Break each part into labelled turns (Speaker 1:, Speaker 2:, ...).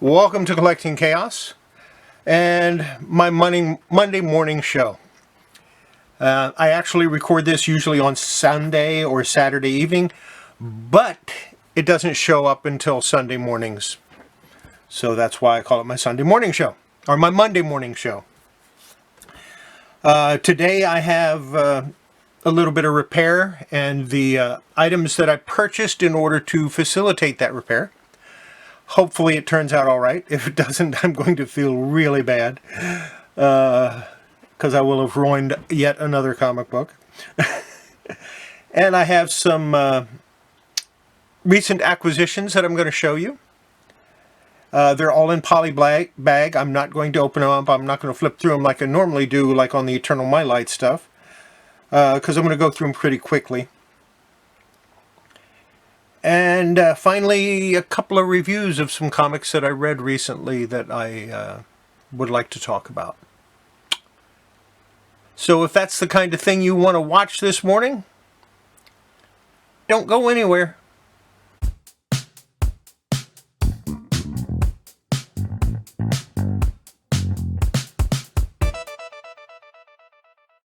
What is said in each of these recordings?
Speaker 1: Welcome to Collecting Chaos and my Monday morning show. I actually record this usually on Sunday or Saturday evening, but it doesn't show up until Sunday mornings. So that's why I call it my Sunday morning show, or my Monday morning show. Today I have a little bit of repair and the items that I purchased in order to facilitate that repair. Hopefully it turns out all right. If it doesn't, I'm going to feel really bad because I will have ruined yet another comic book. And I have some recent acquisitions that I'm going to show you. They're all in poly bag. I'm not going to open them up. I'm not going to flip through them like I normally do, like on the Eternal My Light stuff, because I'm going to go through them pretty quickly. And finally, a couple of reviews of some comics that I read recently that I would like to talk about. So if that's the kind of thing you want to watch this morning, don't go anywhere.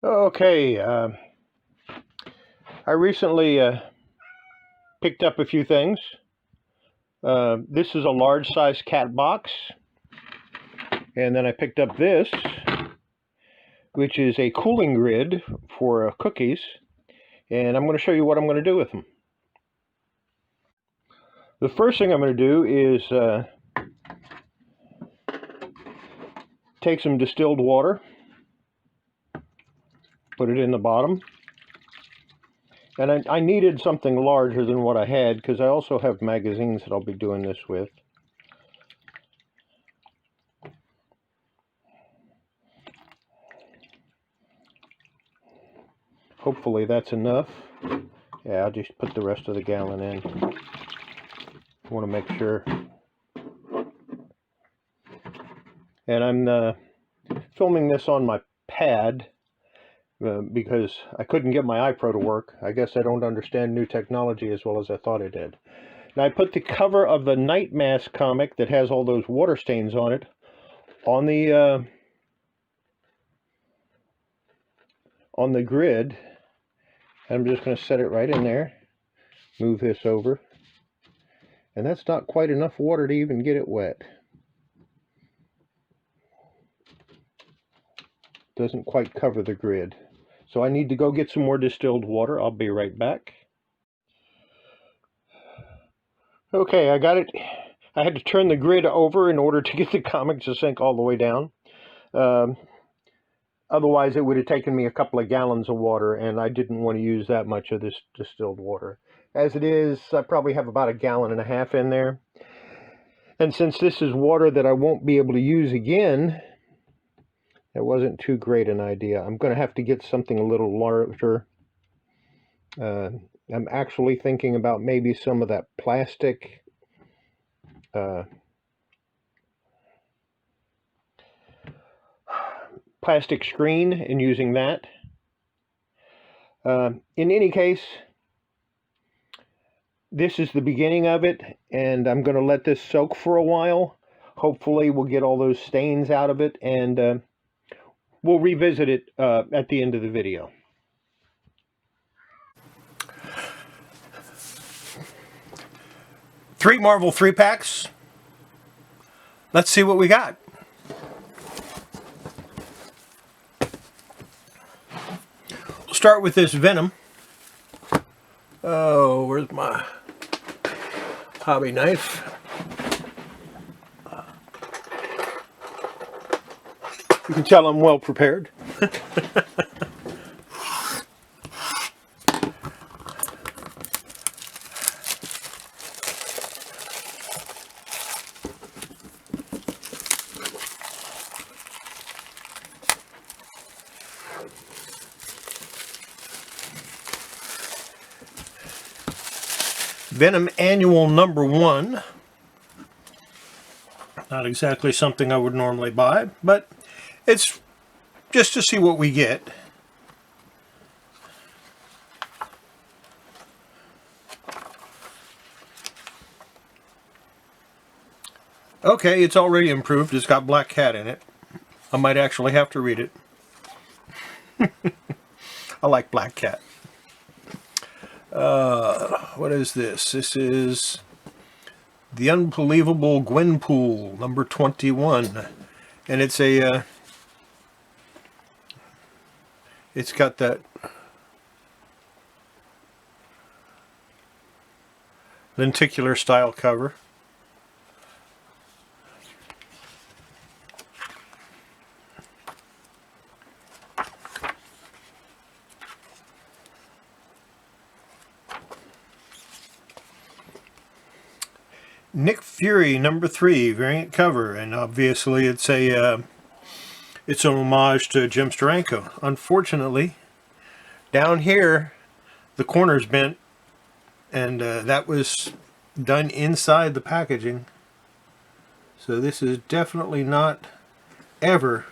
Speaker 1: Okay, I recently picked up a few things. This is a large size cat box, and then I picked up this, which is a cooling grid for cookies, and I'm going to show you what I'm going to do with them. The first thing I'm going to do is take some distilled water, put it in the bottom. And I needed something larger than what I had because I also have magazines that I'll be doing this with. Hopefully that's enough. Yeah, I'll just put the rest of the gallon in. I want to make sure. And I'm filming this on my pad because I couldn't get my iPro to work. I guess I don't understand new technology as well as I thought I did. Now I put the cover of the Night Mask comic that has all those water stains on it on the grid. I'm just going to set it right in there. Move this over. And that's not quite enough water to even get it wet. Doesn't quite cover the grid. So I need to go get some more distilled water. I'll be right back. Okay, I got it. I had to turn the grid over in order to get the comic to sink all the way down. Otherwise, it would have taken me a couple of gallons of water, and I didn't want to use that much of this distilled water. As it is, I probably have about 1.5 gallons in there. And since this is water that I won't be able to use again, it wasn't too great an idea. I'm going to have to get something a little larger. I'm actually thinking about maybe some of that plastic screen and using that. In any case, this is the beginning of it, and I'm going to let this soak for a while. Hopefully we'll get all those stains out of it, and we'll revisit it at the end of the video. Three Marvel 3-packs. Let's see what we got. We'll start with this Venom. Oh, where's my hobby knife? You can tell I'm well prepared. Venom Annual #1. Not exactly something I would normally buy, but it's just to see what we get. Okay, it's already improved. It's got Black Cat in it. I might actually have to read it. I like Black Cat. What is this? This is The Unbelievable Gwenpool, number 21. And it's a, it's got that lenticular style cover. Nick Fury number 3 variant cover, and obviously it's an homage to Jim Steranko. Unfortunately, down here the corner's bent, and that was done inside the packaging. So this is definitely not ever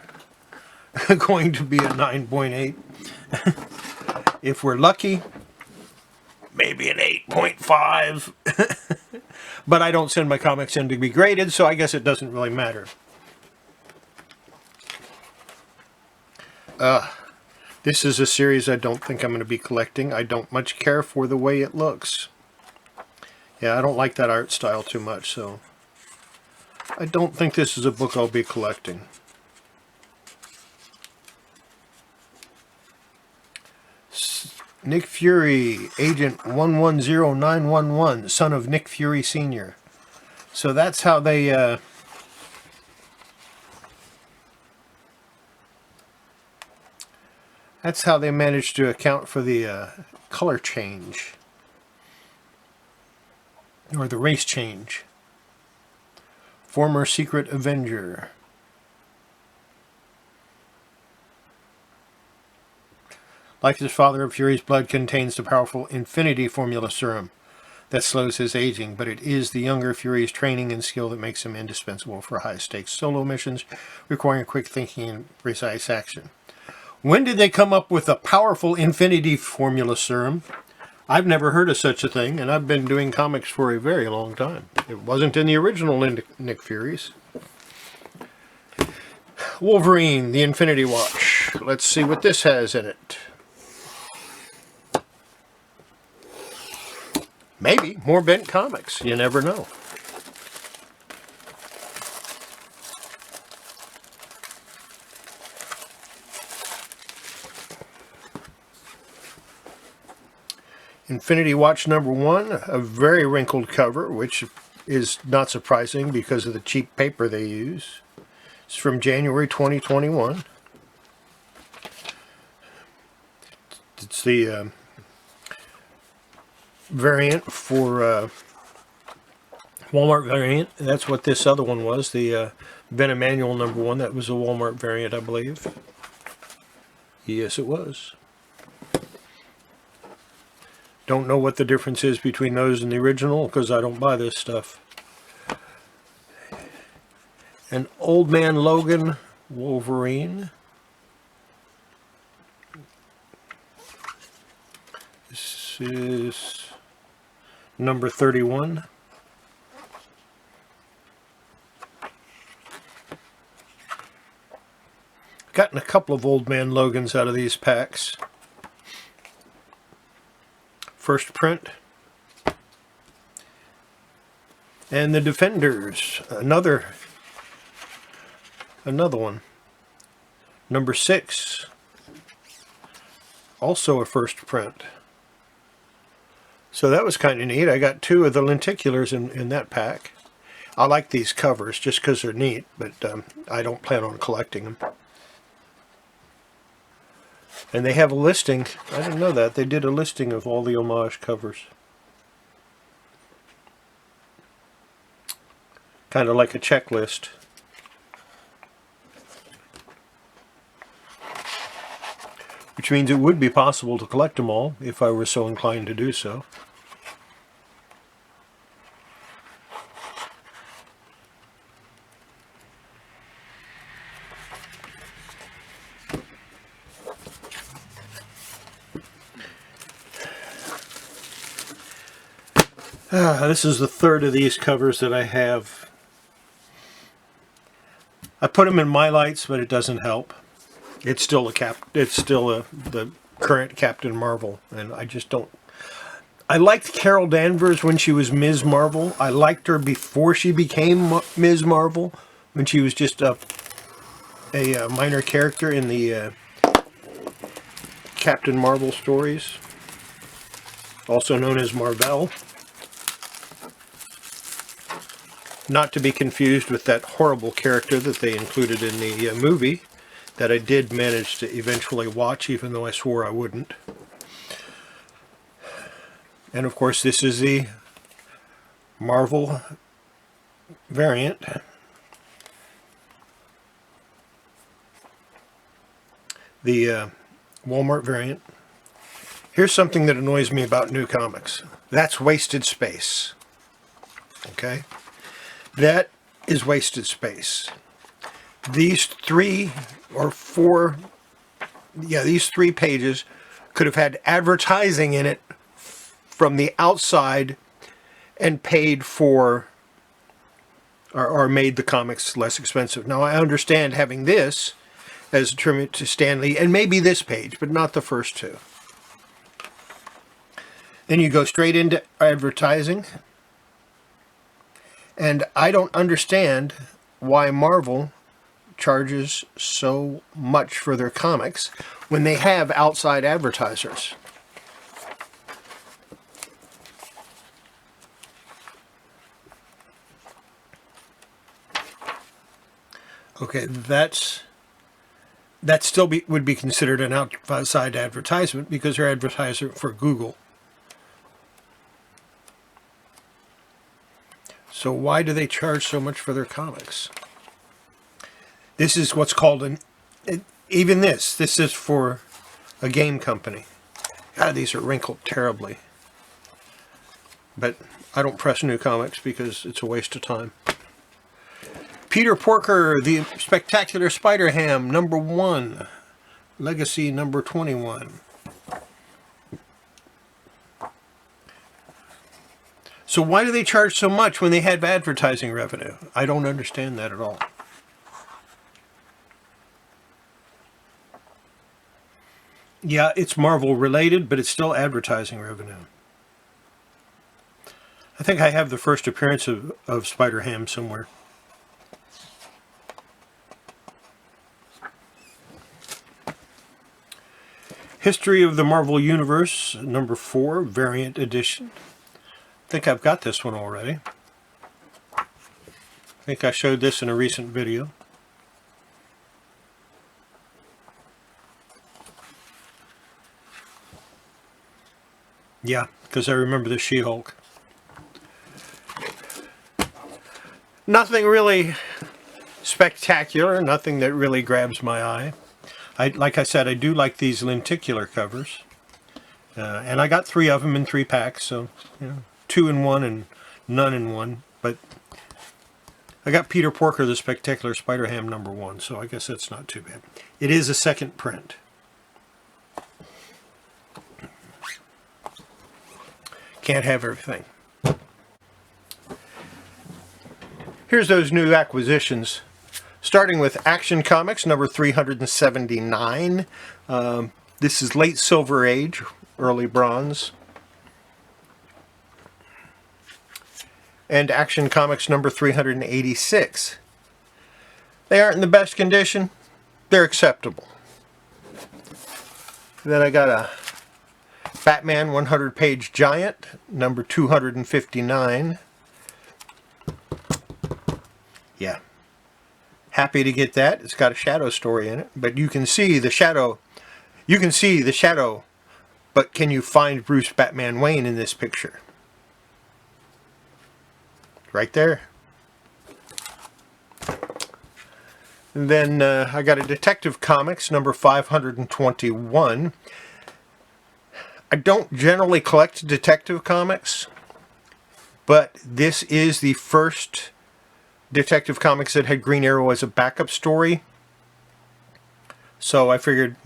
Speaker 1: going to be a 9.8. If we're lucky, maybe an 8.5. But I don't send my comics in to be graded, so I guess it doesn't really matter. This is a series I don't think I'm going to be collecting. I don't much care for the way it looks. Yeah, I don't like that art style too much, so I don't think this is a book I'll be collecting. Nick Fury, Agent 110911, son of Nick Fury Sr. So that's how they managed to account for the color change, or the race change. Former Secret Avenger. Like his father, Fury's blood contains the powerful Infinity Formula serum that slows his aging, but it is the younger Fury's training and skill that makes him indispensable for high-stakes solo missions requiring quick thinking and precise action. When did they come up with a powerful Infinity Formula serum? I've never heard of such a thing, and I've been doing comics for a very long time. It wasn't in the original Nick Fury's. Wolverine, the Infinity Watch. Let's see what this has in it. Maybe more bent comics. You never know. Infinity Watch number 1, a very wrinkled cover, which is not surprising because of the cheap paper they use. It's from January 2021. It's the variant for Walmart variant. That's what this other one was, the Ben Emanuel number 1. That was a Walmart variant, I believe. Yes, it was. Don't know what the difference is between those and the original because I don't buy this stuff. An Old Man Logan Wolverine. This is number 31. Gotten a couple of Old Man Logans out of these packs. First print. And the Defenders, another one. Number 6, also a first print. So that was kind of neat. I got 2 of the lenticulars in that pack. I like these covers just because they're neat, but I don't plan on collecting them. And they have a listing. I didn't know that. They did a listing of all the homage covers. Kind of like a checklist. Which means it would be possible to collect them all if I were so inclined to do so. This is the third of these covers that I have I put them in my lights, but it doesn't help. It's still the current Captain Marvel, and I just don't. I liked Carol Danvers when she was Ms. Marvel. I liked her before she became Ms. Marvel, when she was just a minor character in the Captain Marvel stories, also known as Marvel. Not to be confused with that horrible character that they included in the movie that I did manage to eventually watch, even though I swore I wouldn't. And of course, this is the Marvel variant. The Walmart variant. Here's something that annoys me about new comics. That's wasted space. Okay? That is wasted space. These three pages could have had advertising in it from the outside and paid for or made the comics less expensive. Now, I understand having this as a tribute to Stan Lee, and maybe this page, but not the first two. Then you go straight into advertising. And I don't understand why Marvel charges so much for their comics when they have outside advertisers. Okay, that still would be considered an outside advertisement because they're advertising for Google. So why do they charge so much for their comics? This is what's called even this is for a game company. God, these are wrinkled terribly. But I don't press new comics because it's a waste of time. Peter Porker, The Spectacular Spider-Ham, #1. Legacy number 21. So why do they charge so much when they have advertising revenue? I don't understand that at all. Yeah, it's Marvel related, but it's still advertising revenue. I think I have the first appearance of Spider-Ham somewhere. History of the Marvel Universe, #4, variant edition. I think I've got this one already. I think I showed this in a recent video. Yeah, because I remember the She-Hulk. Nothing really spectacular, nothing that really grabs my eye. Like I said, I do like these lenticular covers. And I got 3 of them in 3 packs, so 2 in 1 and none in 1. But I got Peter Porker, The Spectacular Spider-Ham #1, so I guess that's not too bad. It is a second print. Can't have everything. Here's those new acquisitions. Starting with Action Comics, number 379. This is late Silver Age, early Bronze. And Action Comics number 386. They aren't in the best condition. They're acceptable. Then I got a Batman 100-page Giant, number 259. Yeah. Happy to get that. It's got a shadow story in it, but you can see the shadow. You can see the shadow, but can you find Bruce Batman Wayne in this picture? Right there. And then I got a Detective Comics, number 521. I don't generally collect Detective Comics, but this is the first Detective Comics that had Green Arrow as a backup story. So I figured,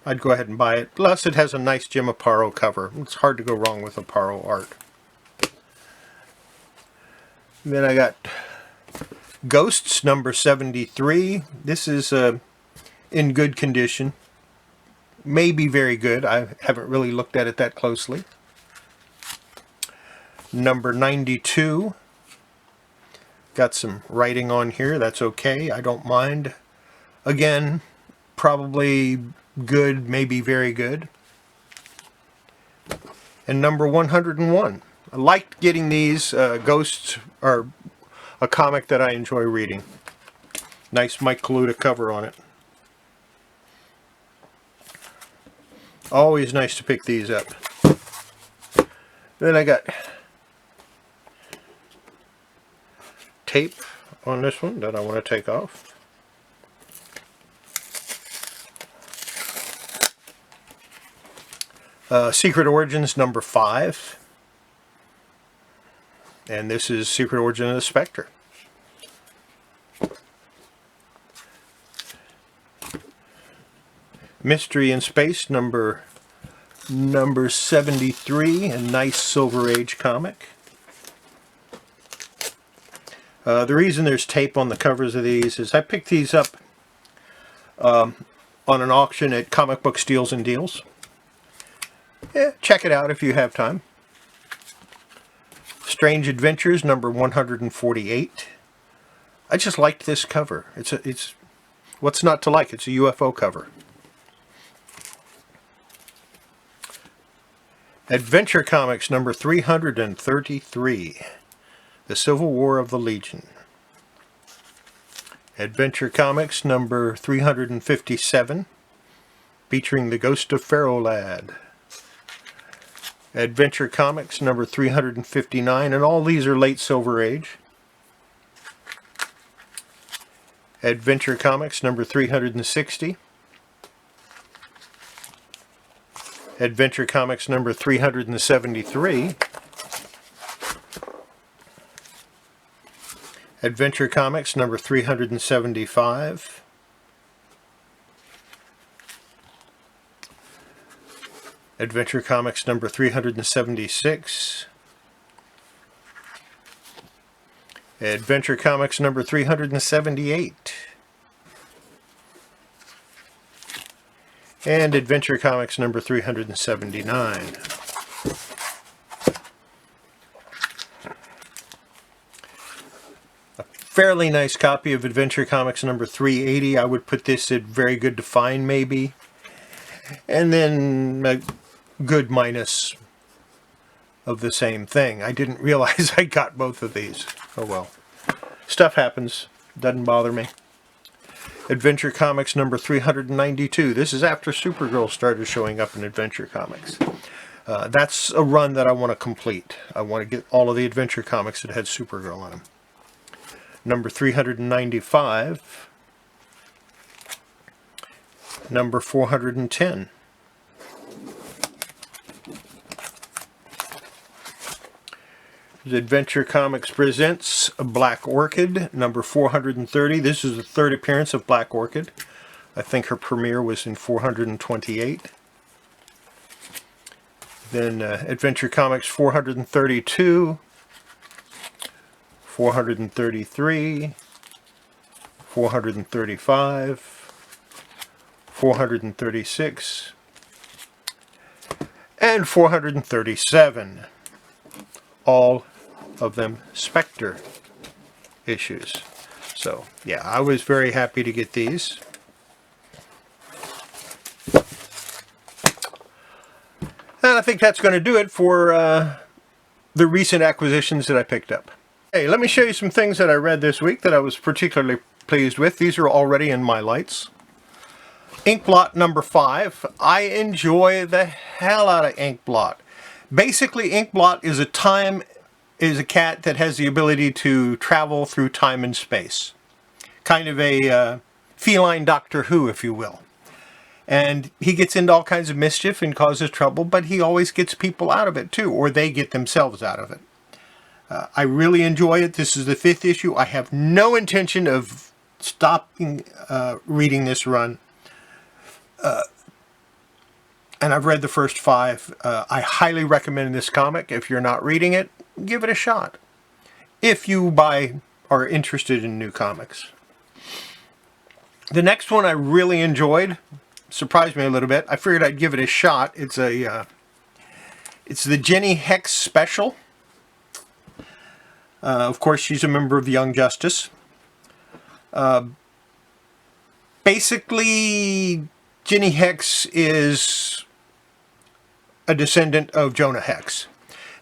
Speaker 1: I'd go ahead and buy it. Plus, it has a nice Jim Aparo cover. It's hard to go wrong with Aparo art. And then I got Ghosts number 73. This is in good condition. Maybe very good. I haven't really looked at it that closely. Number 92. Got some writing on here. That's okay. I don't mind. Again, probably good, maybe very good. And number 101. I liked getting these. Ghosts are a comic that I enjoy reading. Nice Mike Kaluta cover on it. Always nice to pick these up. Then I got tape on this one that I want to take off. Secret Origins number 5. And this is Secret Origin of the Spectre. Mystery in Space number 73, a nice Silver Age comic. The reason there's tape on the covers of these is I picked these up on an auction at Comic Book Steals and Deals. Yeah, check it out if you have time. Strange Adventures number 148. I just liked this cover. It's what's not to like? It's a UFO cover. Adventure Comics number 333. The Civil War of the Legion. Adventure Comics number 357. Featuring the Ghost of Pharaoh Lad. Adventure Comics number 359, and all these are late Silver Age. Adventure Comics number 360. Adventure Comics number 373. Adventure Comics number 375. Adventure Comics number 376. Adventure Comics number 378. And Adventure Comics number 379. A fairly nice copy of Adventure Comics number 380. I would put this at very good to fine, maybe. And then a good minus of the same thing. I didn't realize I got both of these. Oh well. Stuff happens. Doesn't bother me. Adventure Comics number 392. This is after Supergirl started showing up in Adventure Comics. That's a run that I want to complete. I want to get all of the Adventure Comics that had Supergirl on them. Number 395. Number 410. Adventure Comics presents Black Orchid, number 430. This is the third appearance of Black Orchid. I think her premiere was in 428. Then Adventure Comics 432, 433, 435, 436, and 437. All of them Spectre issues. So, yeah, I was very happy to get these. And I think that's going to do it for the recent acquisitions that I picked up. Hey, let me show you some things that I read this week that I was particularly pleased with. These are already in my lights. Inkblot number 5. I enjoy the hell out of Inkblot. Basically, Inkblot is a cat that has the ability to travel through time and space. Kind of a feline Doctor Who, if you will. And he gets into all kinds of mischief and causes trouble, but he always gets people out of it too, or they get themselves out of it. I really enjoy it. This is the 5th issue. I have no intention of stopping reading this run. And I've read the first 5. I highly recommend this comic. If you're not reading it, give it a shot. If you buy are interested in new comics. The next one I really enjoyed, surprised me a little bit. I figured I'd give it a shot. It's the Jenny Hex special. Of course, she's a member of the Young Justice. Basically, Jenny Hex is a descendant of Jonah Hex.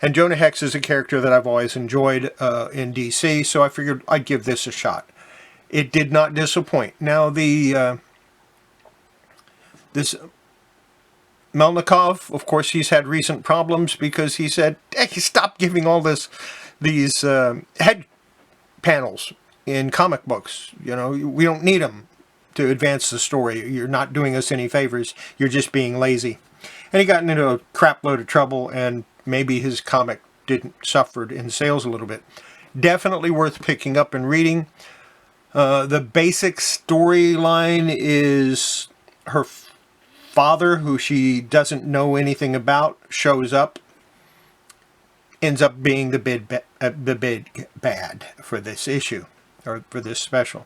Speaker 1: And Jonah Hex is a character that I've always enjoyed in DC, so I figured I'd give this a shot. It did not disappoint. Now, this Melnikov, of course, he's had recent problems because he said, hey, stop giving all these head panels in comic books. You know, we don't need them to advance the story. You're not doing us any favors. You're just being lazy. And he got into a crap load of trouble, and maybe his comic suffered in sales a little bit. Definitely worth picking up and reading. The basic storyline is her father, who she doesn't know anything about, shows up, ends up being the big bad for this issue, or for this special.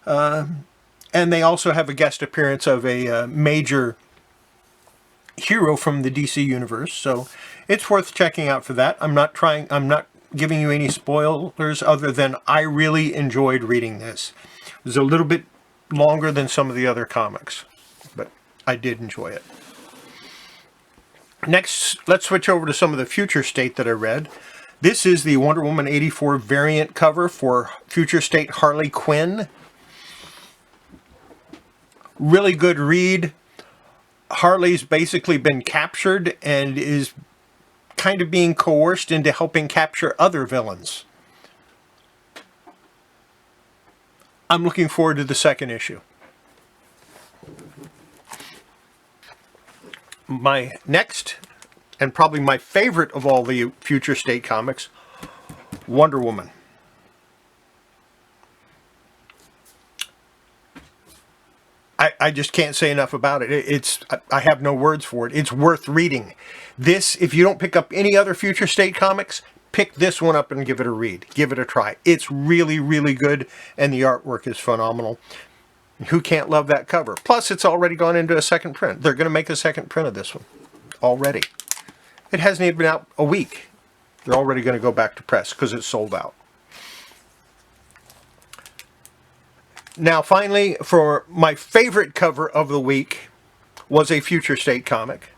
Speaker 1: And they also have a guest appearance of a major hero from the DC universe, so it's worth checking out for that. I'm not giving you any spoilers other than I really enjoyed reading this. It was a little bit longer than some of the other comics, but I did enjoy it. Next, let's switch over to some of the Future State that I read. This is the Wonder Woman 84 variant cover for Future State Harley Quinn. Really good read. Harley's basically been captured and is kind of being coerced into helping capture other villains. I'm looking forward to the second issue. My next, and probably my favorite of all the Future State comics, Wonder Woman. I just can't say enough about it. I have no words for it. It's worth reading. This, if you don't pick up any other Future State comics, pick this one up and give it a read. Give it a try. It's really, really good, and the artwork is phenomenal. Who can't love that cover? Plus, it's already gone into a second print. They're going to make a second print of this one already. It hasn't even been out a week. They're already going to go back to press because it's sold out. Now, finally, for my favorite cover of the week was a Future State comic.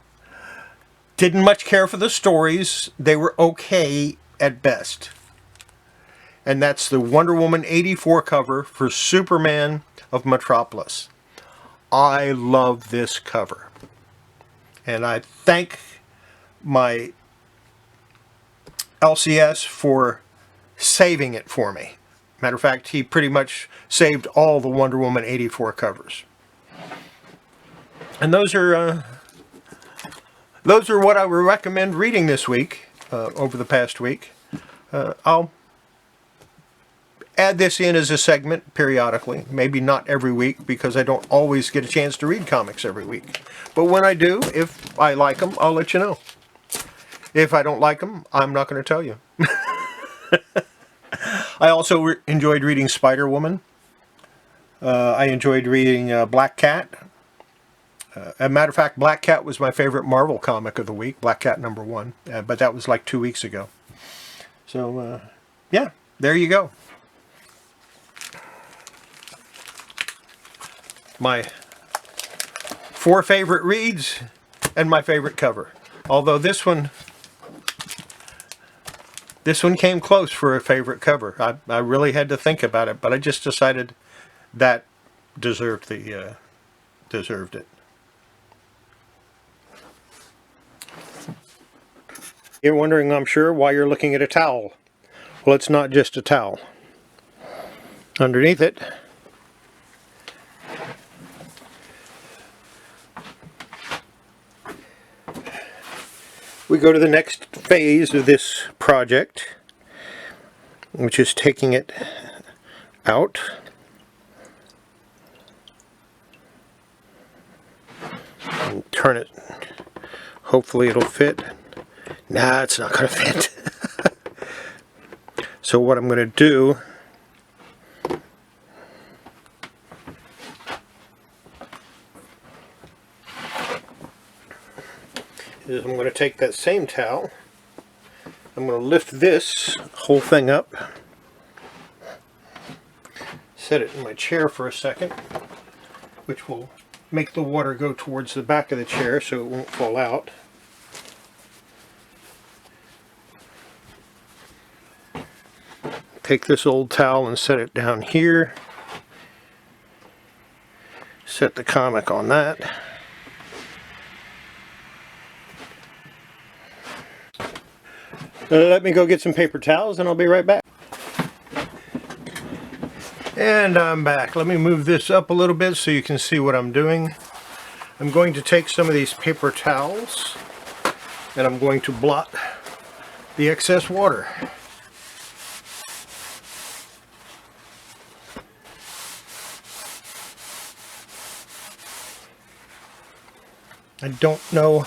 Speaker 1: Didn't much care for the stories. They were okay at best. And that's the Wonder Woman 84 cover for Superman of Metropolis. I love this cover. And I thank my LCS for saving it for me. Matter of fact, he pretty much saved all the Wonder Woman 84 covers. And those are what I would recommend reading this week, over the past week. I'll add this in as a segment periodically. Maybe not every week, because I don't always get a chance to read comics every week. But when I do, if I like them, I'll let you know. If I don't like them, I'm not going to tell you. I also enjoyed reading Spider-Woman. I enjoyed reading Black Cat. As a matter of fact, Black Cat was my favorite Marvel comic of the week, Black Cat #1, but that was like 2 weeks ago. So, yeah, there you go. My 4 favorite reads and my favorite cover. Although this one came close for a favorite cover. I really had to think about it, but I just decided that deserved it. You're wondering, I'm sure, why you're looking at a towel. Well, it's not just a towel. Underneath it, we go to the next phase of this project, which is taking it out. And turn it. Hopefully it'll fit. Nah, it's not going to fit. So what I'm going to do is I'm going to take that same towel, I'm going to lift this whole thing up, set it in my chair for a second, which will make the water go towards the back of the chair so it won't fall out. Take this old towel and set it down here. Set the comic on that. Let me go get some paper towels and I'll be right back. And I'm back. Let me move this up a little bit so you can see what I'm doing. I'm going to take some of these paper towels and I'm going to blot the excess water. I don't know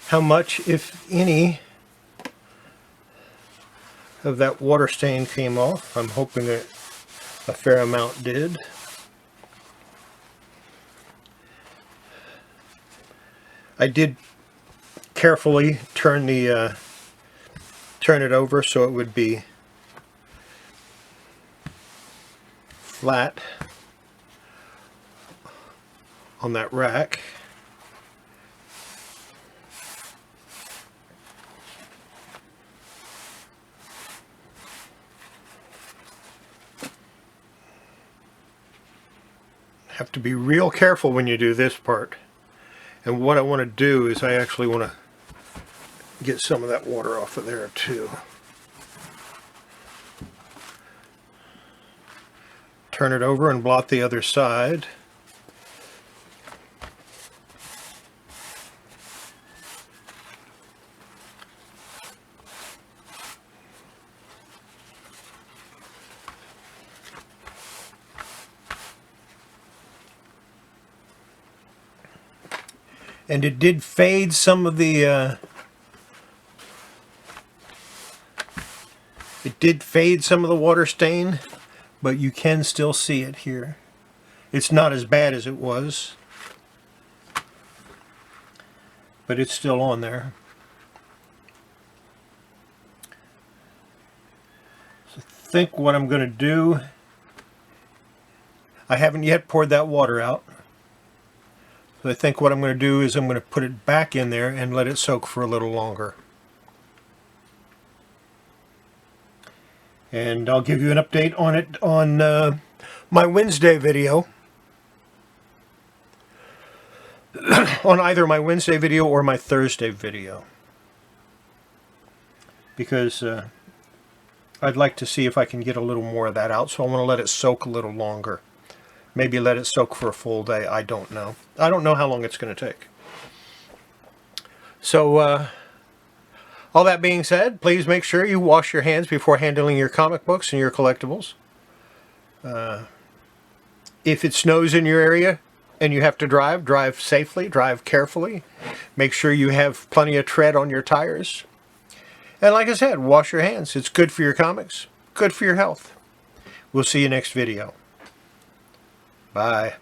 Speaker 1: how much, if any, of that water stain came off. I'm hoping that a fair amount did. I did carefully turn it over so it would be flat on that rack. Have to be real careful when you do this part. And what I want to do is I actually want to get some of that water off of there too. Turn it over and blot the other side. And it did fade some of the water stain, but you can still see it here. It's not as bad as it was, but it's still on there. So I think what I'm going to do, I haven't yet poured that water out. So I think what I'm going to do is I'm going to put it back in there and let it soak for a little longer. And I'll give you an update on it on my Wednesday video. On either my Wednesday video or my Thursday video. Because I'd like to see if I can get a little more of that out. So I want to let it soak a little longer. Maybe let it soak for a full day. I don't know. I don't know how long it's going to take. So, all that being said, please make sure you wash your hands before handling your comic books and your collectibles. If it snows in your area and you have to drive safely, drive carefully. Make sure you have plenty of tread on your tires. And like I said, wash your hands. It's good for your comics, good for your health. We'll see you next video. Bye.